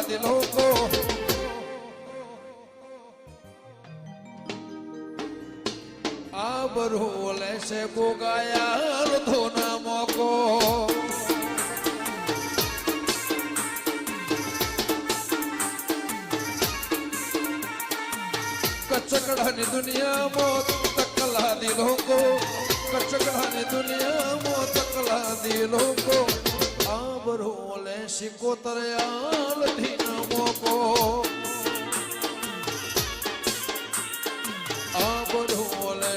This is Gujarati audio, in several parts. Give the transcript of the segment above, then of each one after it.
દિલો કો આબરો લેશે ગોગાયા ધોના મોકો કચકડાની દુનિયામાં તકલા દિલો કો કચકડાની દુનિયામાં તકલા દિલો કો આબરો લેશે કોતરયાલ ધીના મોકો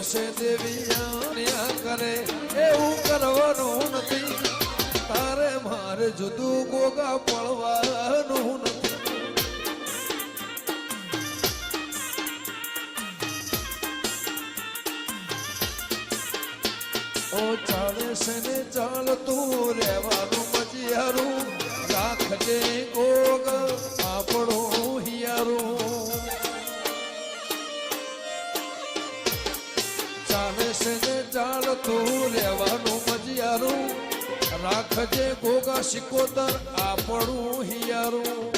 છે દેવિયા કરે એવું કરવાનું નથી તારે મારે જુદું ગોગા પડવાનું નથી ઓ ચાલે છે ને ચાલતું રહેવાનું મજિયારું રાખજે ગોગ આપણું હિયારું ચાલે છે ને ચાલતું રહેવાનું મજિયારું રાખજે ગોગા શિકોતર આપણું હિયારું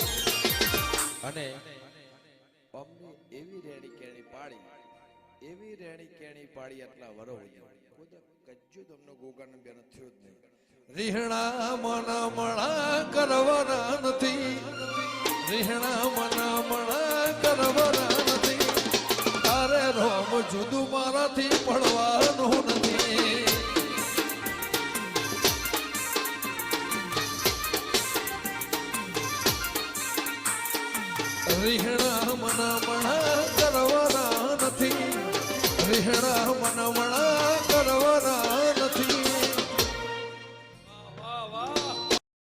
અને અમને એવી રેણી કેણી પાડી આટલા વરો કજ્જુ તમને ગોગાને બેન થયો જ નહીં રીહણા મના મણા કરવાના નથી રીહણા મના મણા કરવાના નથી તારે રોમ જુદું મારાથી પડવાનું નથી રીહણા મના મણા કરવાના નથી રીહણા મના મણા કરવાના નથી વાહ વાહ